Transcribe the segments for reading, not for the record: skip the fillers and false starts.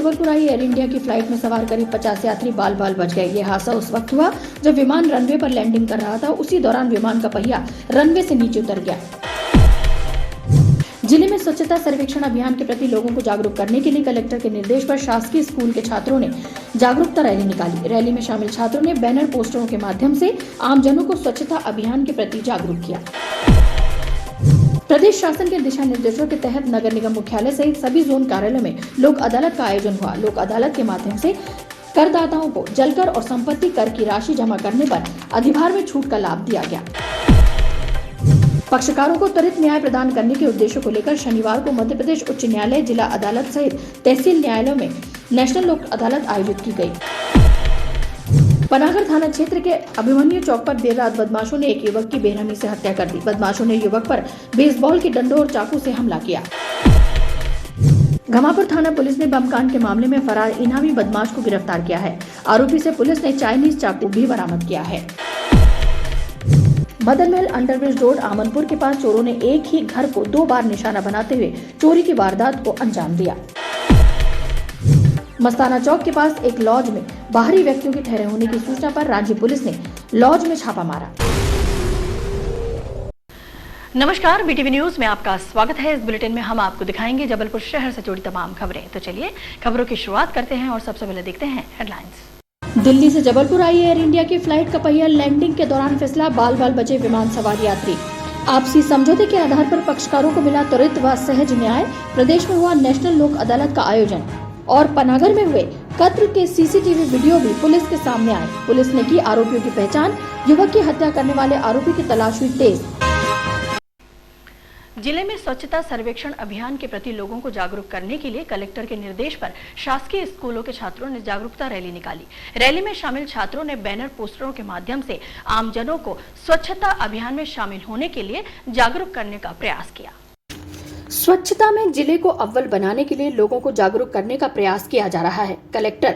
जबलपुर आई air India की flight में सवार करीब 50 यात्री बाल बाल बच गए। ये हादसा उस वक्त हुआ जब विमान रनवे पर लैंडिंग कर रहा था। उसी दौरान विमान का पहिया रनवे से नीचे उतर गया। जिले में स्वच्छता सर्वेक्षण अभियान के प्रति लोगों को जागरूक करने के लिए कलेक्टर के निर्देश पर शासकीय स्कूल के छात्रों ने जागरूकता रैली निकाली। रैली में शामिल छात्रों ने बैनर पोस्टरों के माध्यम से आमजनों को स्वच्छता अभियान के प्रति जागरूक किया। प्रदेश शासन के दिशा निर्देशों के तहत नगर निगम मुख्यालय सहित सभी जोन कार्यालयों में लोक अदालत का आयोजन हुआ। लोक अदालत के माध्यम से करदाताओं को जलकर और संपत्ति कर की राशि जमा करने पर अधिभार में छूट का लाभ दिया गया। पक्षकारों को त्वरित न्याय प्रदान करने के उद्देश्य को लेकर शनिवार को मध्य प्रदेश उच्च न्यायालय, जिला अदालत सहित तहसील न्यायालयों में नेशनल लोक अदालत आयोजित की गई। पनागर थाना क्षेत्र के अभिमन्यु चौक पर देर रात बदमाशों ने एक युवक की बेरहमी से हत्या कर दी। बदमाशों ने युवक पर बेसबॉल के डंडों और चाकू से हमला किया। घमापुर थाना पुलिस ने बमकांड के मामले में फरार इनामी बदमाश को गिरफ्तार किया है। आरोपी से पुलिस ने चाइनीज चाकू भी बरामद किया है। बदलमहल अंडरब्रिज रोड आमनपुर के पास चोरों ने एक ही घर को 2 बार निशाना बनाते हुए चोरी की वारदात को अंजाम दिया। मस्ताना चौक के पास एक लॉज में बाहरी व्यक्तियों के ठहरे होने की सूचना पर रांची पुलिस ने लॉज में छापा मारा। नमस्कार, बीटीवी न्यूज में आपका स्वागत है। इस बुलेटिन में हम आपको दिखाएंगे जबलपुर शहर से जुड़ी तमाम खबरें। तो चलिए खबरों की शुरुआत करते हैं और सबसे पहले देखते हैं हेडलाइंस। दिल्ली से जबलपुर आई एयर इंडिया की फ्लाइट का पहिया लैंडिंग के दौरान फिसला, बाल बाल बचे विमान सवार यात्री। आपसी समझौते के आधार पर पक्षकारों को मिला त्वरित व सहज न्याय। प्रदेश में हुआ नेशनल लोक अदालत का आयोजन और पनागर में हुए कत्ल के सीसीटीवी वीडियो भी पुलिस के सामने आए। पुलिस ने की आरोपियों की पहचान। युवक की हत्या करने वाले आरोपी की तलाश हुई तेज। जिले में स्वच्छता सर्वेक्षण अभियान के प्रति लोगों को जागरूक करने के लिए कलेक्टर के निर्देश पर शासकीय स्कूलों के छात्रों ने जागरूकता रैली निकाली। रैली में शामिल छात्रों ने बैनर पोस्टरों के माध्यम से आमजनों को स्वच्छता अभियान में शामिल होने के लिए जागरूक करने का प्रयास किया। स्वच्छता में जिले को अव्वल बनाने के लिए लोगों को जागरूक करने का प्रयास किया जा रहा है। Collector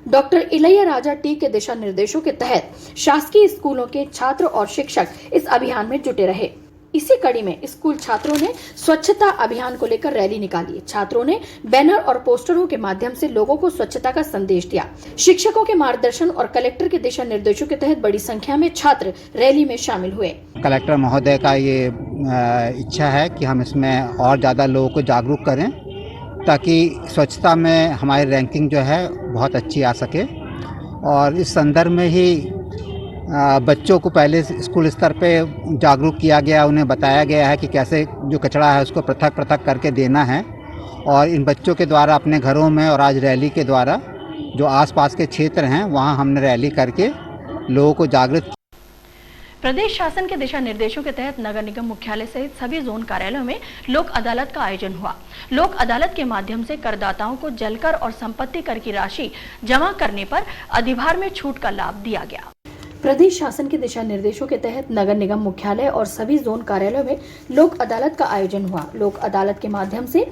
doctor Ilaiya Raja T के दिशा निर्देशों के तहत शासकीय स्कूलों के छात्र और शिक्षक इस अभियान में जुटे रहे। इसी कड़ी में स्कूल छात्रों ने स्वच्छता अभियान को लेकर रैली निकाली। छात्रों ने बैनर और पोस्टरों के माध्यम से लोगों को स्वच्छता का संदेश दिया। शिक्षकों के मार्गदर्शन और कलेक्टर के दिशा निर्देशों के तहत बड़ी संख्या में छात्र रैली में शामिल हुए। कलेक्टर महोदय का ये इच्छा है कि हम इसमें और ज़्यादा लोगों को जागरूक करें ताकि स्वच्छता में हमारी रैंकिंग जो है बहुत अच्छी आ सके। और इस संदर्भ में ही बच्चों को पहले स्कूल स्तर पे जागरूक किया गया, उन्हें बताया गया है कि कैसे जो कचरा है उसको पृथक पृथक करके देना है। और इन बच्चों के द्वारा अपने घरों में और आज रैली के द्वारा जो आसपास के क्षेत्र हैं वहाँ हमने रैली करके लोगों को जागरूक। प्रदेश शासन के दिशा निर्देशों के तहत नगर निगम मुख्यालय सहित सभी जोन कार्यालयों में लोक अदालत का आयोजन हुआ। लोक अदालत के माध्यम से करदाताओं को जलकर और संपत्ति कर की राशि जमा करने पर अधिभार में छूट का लाभ दिया गया। प्रदेश शासन के दिशा निर्देशों के तहत नगर निगम मुख्यालय और सभी जोन कार्यालयों में लोक अदालत का आयोजन हुआ। लोक अदालत के माध्यम से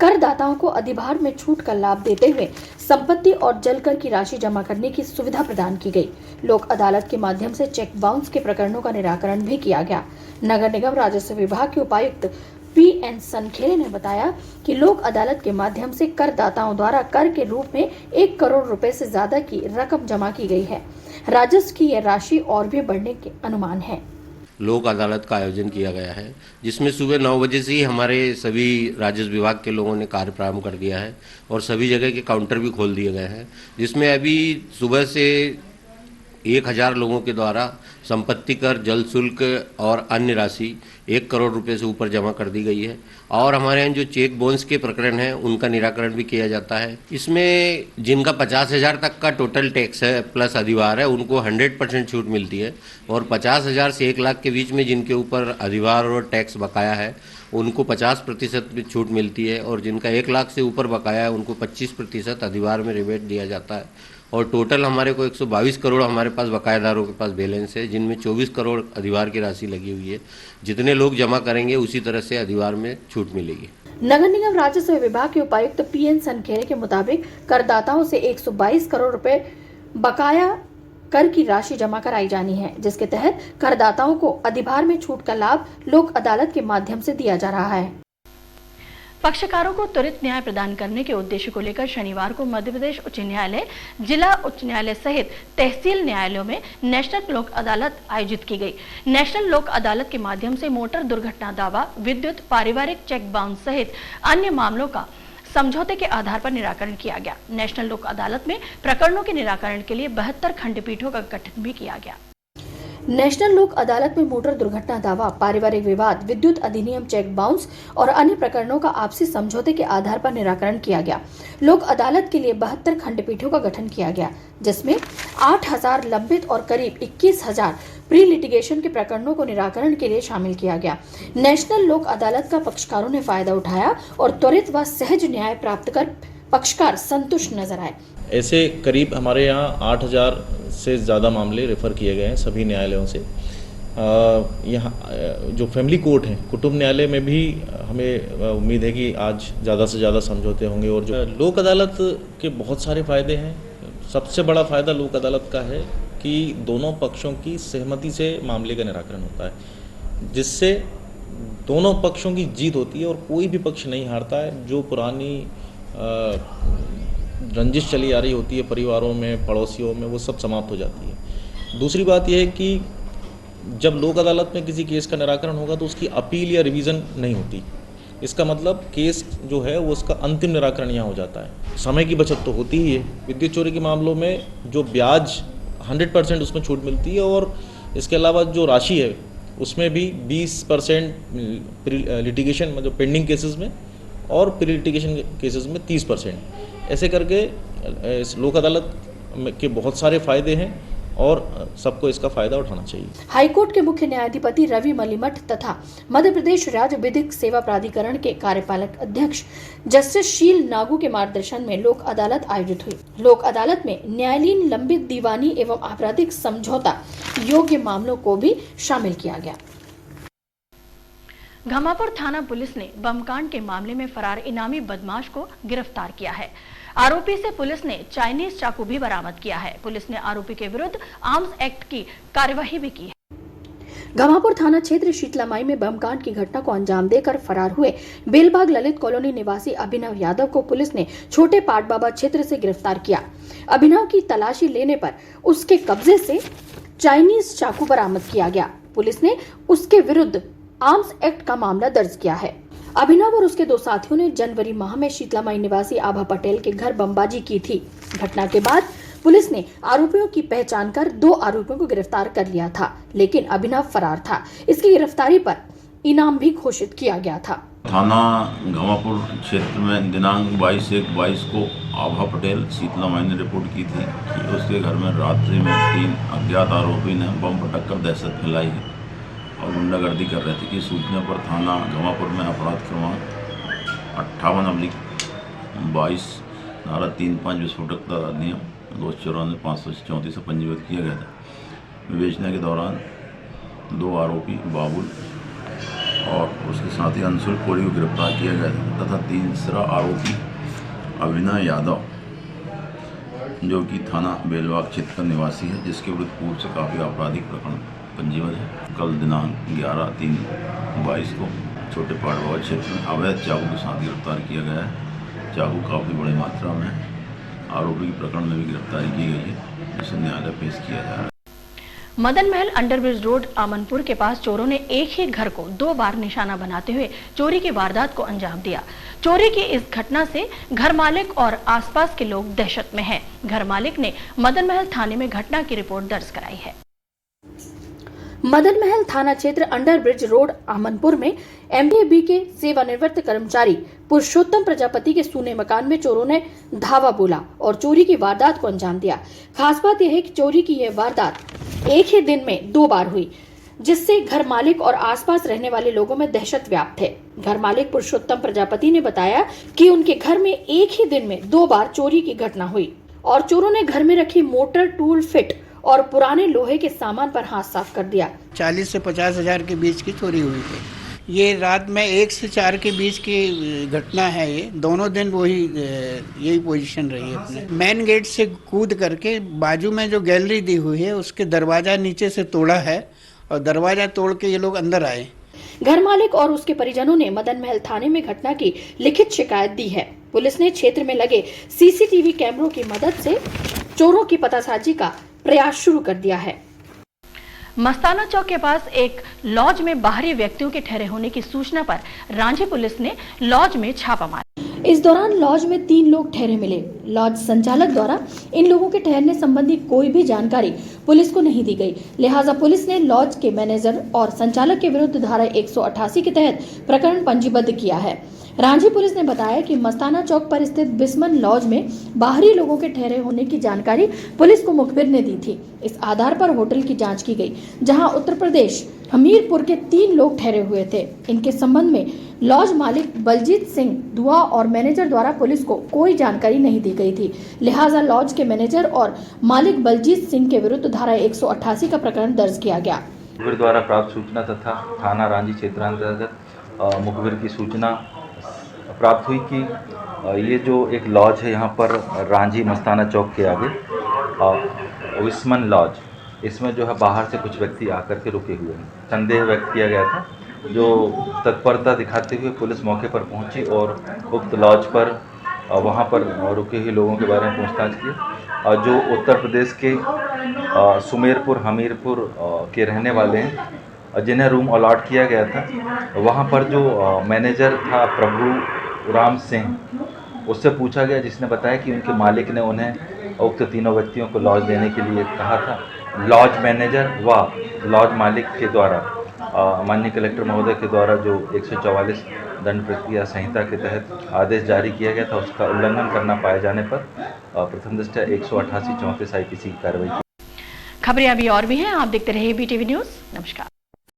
करदाताओं को अधिभार में छूट का लाभ देते हुए संपत्ति और जलकर की राशि जमा करने की सुविधा प्रदान की गई। लोक अदालत के माध्यम से चेक बाउंस के प्रकरणों का निराकरण भी किया गया। नगर निगम राजस्व विभाग के उपायुक्त PN सनखेरे ने बताया कि लोक अदालत के माध्यम से करदाताओं द्वारा कर के रूप में 1 करोड़ रुपए से ज्यादा की रकम जमा की गई है। राजस्व की यह राशि और भी बढ़ने के अनुमान है। लोक अदालत का आयोजन किया गया है जिसमें सुबह 9 बजे से ही हमारे सभी राजस्व विभाग के लोगों ने कार्य प्रारंभ कर दिया है और सभी जगह के काउंटर भी खोल दिए गए हैं, जिसमें अभी सुबह से 1000 लोगों के द्वारा संपत्ति कर, जल शुल्क और अन्य राशि 1 करोड़ रुपए से ऊपर जमा कर दी गई है। और हमारे यहाँ जो चेक बाउंस के प्रकरण हैं उनका निराकरण भी किया जाता है। इसमें जिनका 50,000 तक का टोटल टैक्स है प्लस अधिभार है उनको 100% छूट मिलती है। और 50,000 से 1 लाख के बीच में जिनके ऊपर अधिभार और टैक्स बकाया है उनको 50% छूट मिलती है। और जिनका 1 लाख से ऊपर बकाया है उनको 25% अधिभार में रिबेट दिया जाता है। और टोटल हमारे को 122 करोड़ हमारे पास बकायेदारों के पास बैलेंस है, जिनमें 24 करोड़ अधिभार की राशि लगी हुई है। जितने लोग जमा करेंगे उसी तरह से अधिभार में छूट मिलेगी। नगर निगम राजस्व विभाग के उपायुक्त PN सनखेरे के मुताबिक करदाताओं से 122 करोड़ रुपए बकाया कर की राशि जमा कराई जानी है, जिसके तहत करदाताओं को अधिभार में छूट का लाभ लोक अदालत के माध्यम से दिया जा रहा है। पक्षकारों को त्वरित न्याय प्रदान करने के उद्देश्य को लेकर शनिवार को मध्य प्रदेश उच्च न्यायालय, जिला उच्च न्यायालय सहित तहसील न्यायालयों में नेशनल लोक अदालत आयोजित की गई। नेशनल लोक अदालत के माध्यम से मोटर दुर्घटना दावा, विद्युत, पारिवारिक चेक बाउंस सहित अन्य मामलों का समझौते के आधार पर निराकरण किया गया। नेशनल लोक अदालत में प्रकरणों के निराकरण के लिए 72 खंडपीठों का गठन भी किया गया। नेशनल लोक अदालत में मोटर दुर्घटना दावा, पारिवारिक विवाद, विद्युत अधिनियम, चेक बाउंस और अन्य प्रकरणों का आपसी समझौते के आधार पर निराकरण किया गया। लोक अदालत के लिए 72 खंडपीठों का गठन किया गया, जिसमें 8,000 लंबित और करीब 21,000 प्री लिटिगेशन के प्रकरणों को निराकरण के लिए शामिल किया गया। नेशनल लोक अदालत का पक्षकारों ने फायदा उठाया और त्वरित व सहज न्याय प्राप्त कर पक्षकार संतुष्ट नजर आए। ऐसे करीब हमारे यहाँ 8,000 से ज़्यादा मामले रेफ़र किए गए हैं सभी न्यायालयों से। यहाँ जो फैमिली कोर्ट हैं, कुटुंब न्यायालय में भी हमें उम्मीद है कि आज ज़्यादा से ज़्यादा समझौते होंगे। और जो लोक अदालत के बहुत सारे फ़ायदे हैं। सबसे बड़ा फ़ायदा लोक अदालत का है कि दोनों पक्षों की सहमति से मामले का निराकरण होता है, जिससे दोनों पक्षों की जीत होती है और कोई भी पक्ष नहीं हारता है। जो पुरानी रंजिश चली आ रही होती है परिवारों में, पड़ोसियों में, वो सब समाप्त हो जाती है। दूसरी बात यह है कि जब लोक अदालत में किसी केस का निराकरण होगा तो उसकी अपील या रिवीजन नहीं होती। इसका मतलब केस जो है वो उसका अंतिम निराकरण यहाँ हो जाता है। समय की बचत तो होती ही है। विद्युत चोरी के मामलों में जो ब्याज 100% उसमें छूट मिलती है और इसके अलावा जो राशि है उसमें भी 20% लिटिगेशन मतलब पेंडिंग केसेस में और प्री लिटिगेशन केसेस में 30%। ऐसे करके इस लोक अदालत के बहुत सारे फायदे हैं और सबको इसका फायदा उठाना चाहिए। हाईकोर्ट के मुख्य न्यायाधिपति रवि मलिमठ तथा मध्य प्रदेश राज्य विधिक सेवा प्राधिकरण के कार्यपालक अध्यक्ष जस्टिस शील नागू के मार्गदर्शन में लोक अदालत आयोजित हुई। लोक अदालत में न्यायालयीन, लंबित, दीवानी एवं आपराधिक समझौता योग्य मामलों को भी शामिल किया गया। घमापुर थाना पुलिस ने बमकांड के मामले में फरार इनामी बदमाश को गिरफ्तार किया है। आरोपी से पुलिस ने चाइनीज चाकू भी बरामद किया है। पुलिस ने आरोपी के विरुद्ध आर्म्स एक्ट की कार्यवाही भी की है। घमापुर थाना क्षेत्र शीतलामाई में बमकांड की घटना को अंजाम देकर फरार हुए बेलबाग ललित कॉलोनी निवासी अभिनव यादव को पुलिस ने छोटे पाटबाबा क्षेत्र से गिरफ्तार किया। अभिनव की तलाशी लेने पर उसके कब्जे से चाइनीज चाकू बरामद किया गया। पुलिस ने उसके विरुद्ध आर्म्स एक्ट का मामला दर्ज किया है। अभिनव और उसके दो साथियों ने जनवरी माह में शीतलामाई निवासी आभा पटेल के घर बमबाजी की थी। घटना के बाद पुलिस ने आरोपियों की पहचान कर 2 आरोपियों को गिरफ्तार कर लिया था, लेकिन अभिनव फरार था। इसकी गिरफ्तारी पर इनाम भी घोषित किया गया था। थाना घमापुर क्षेत्र में दिनांक 22/1/22 को आभा पटेल शीतलामाई ने रिपोर्ट की थी कि उसके घर में रात्रि में 3 अज्ञात आरोपी ने बम पटक कर दहशत फैलाई है और गुंडागर्दी कर रहे थे कि सूचना पर थाना घमापुर में अपराध क्रमांक 58/22 धारा 3(5) विस्फोटकता अधिनियम 294/534 से पंजीबद्ध किया गया था। विवेचना के दौरान 2 आरोपी बाबुल और उसके साथी अंशुल कोड़ी को गिरफ्तार किया गया था तथा तीसरा आरोपी अभिनव यादव जो कि थाना बेलबाग क्षेत्र का निवासी है, जिसके विरुद्ध पूर्व से काफ़ी आपराधिक प्रकरण पंजीबद्ध है। कल दिनांक 11/3/22 को छोटे पाटबाबा क्षेत्र में अवैध चाकू के साथ गिरफ्तार किया गया है। चाकू काफ़ी बड़ी मात्रा में आरोपी के प्रकरण में भी गिरफ्तारी की गई है, जिसे न्यायालय पेश किया जा रहा है। मदन महल अंडरब्रिज रोड आमनपुर के पास चोरों ने एक ही घर को 2 बार निशाना बनाते हुए चोरी की वारदात को अंजाम दिया। चोरी की इस घटना से घर मालिक और आसपास के लोग दहशत में हैं। घर मालिक ने मदन महल थाने में घटना की रिपोर्ट दर्ज कराई है। मदन महल थाना क्षेत्र अंडरब्रिज रोड आमनपुर में MBA के सेवानिवृत्त कर्मचारी पुरुषोत्तम प्रजापति के सूने मकान में चोरों ने धावा बोला और चोरी की वारदात को अंजाम दिया। खास बात यह है कि चोरी की यह वारदात एक ही दिन में 2 बार हुई, जिससे घर मालिक और आसपास रहने वाले लोगों में दहशत व्याप्त है। घर मालिक पुरुषोत्तम प्रजापति ने बताया कि उनके घर में एक ही दिन में 2 बार चोरी की घटना हुई और चोरों ने घर में रखी मोटर, टूल फिट और पुराने लोहे के सामान पर हाथ साफ कर दिया। 40 से 50 हजार के बीच की चोरी हुई थी। ये रात में 1 से 4 के बीच की घटना है। ये दोनों दिन यही पोजीशन रही है। अपने मेन गेट से कूद करके बाजू में जो गैलरी दी हुई है उसके दरवाजा नीचे से तोड़ा है और दरवाजा तोड़ के ये लोग अंदर आए। घर मालिक और उसके परिजनों ने मदन महल थाने में घटना की लिखित शिकायत दी है। पुलिस ने क्षेत्र में लगे सीसीटीवी कैमरों की मदद से चोरों की पतासाजी का प्रयास शुरू कर दिया है। मस्ताना चौक के पास एक लॉज में बाहरी व्यक्तियों के ठहरे होने की सूचना पर रांची पुलिस ने लॉज में छापा मारा। इस दौरान लॉज में 3 लोग ठहरे मिले। लॉज संचालक द्वारा इन लोगों के ठहरने संबंधी कोई भी जानकारी पुलिस को नहीं दी गई, लिहाजा पुलिस ने लॉज के मैनेजर और संचालक के विरुद्ध धारा 188 के तहत प्रकरण पंजीबद्ध किया है। रांची पुलिस ने बताया कि मस्ताना चौक पर स्थित बिस्मन लॉज में बाहरी लोगों के ठहरे होने की जानकारी पुलिस को मुखबिर ने दी थी। इस आधार पर होटल की जांच की गई, जहां उत्तर प्रदेश हमीरपुर के 3 लोग ठहरे हुए थे। इनके संबंध में लॉज मालिक बलजीत सिंह दुआ और मैनेजर द्वारा पुलिस को कोई जानकारी नहीं दी गई थी, लिहाजा लॉज के मैनेजर और मालिक बलजीत सिंह के विरुद्ध धारा 188 का प्रकरण दर्ज किया गया। मुखबिर द्वारा प्राप्त सूचना तथा थाना रांची क्षेत्रांतर्गत मुखबिर की सूचना प्राप्त हुई कि ये जो एक लॉज है यहाँ पर रांची मस्ताना चौक के आगे विस्मन लॉज, इसमें जो है बाहर से कुछ व्यक्ति आकर के रुके हुए हैं। संदेह व्यक्त किया गया था, जो तत्परता दिखाते हुए पुलिस मौके पर पहुंची और उक्त लॉज पर वहाँ पर रुके हुए लोगों के बारे में पूछताछ की। जो उत्तर प्रदेश के सुमेरपुर हमीरपुर के रहने वाले हैं, जिन्हें रूम अलॉट किया गया था, वहाँ पर जो मैनेजर था प्रभु राम सिंह, उससे पूछा गया, जिसने बताया कि उनके मालिक ने उन्हें उक्त तीनों व्यक्तियों को लॉज देने के लिए कहा था। लॉज मैनेजर व लॉज मालिक के द्वारा माननीय कलेक्टर महोदय के द्वारा जो 144 दंड प्रक्रिया संहिता के तहत आदेश जारी किया गया था, उसका उल्लंघन करना पाए जाने पर प्रथम दृष्टया 188 34 IPC की कार्रवाई की। खबरें अभी और भी हैं, आप देखते रहिए BTV न्यूज़। नमस्कार।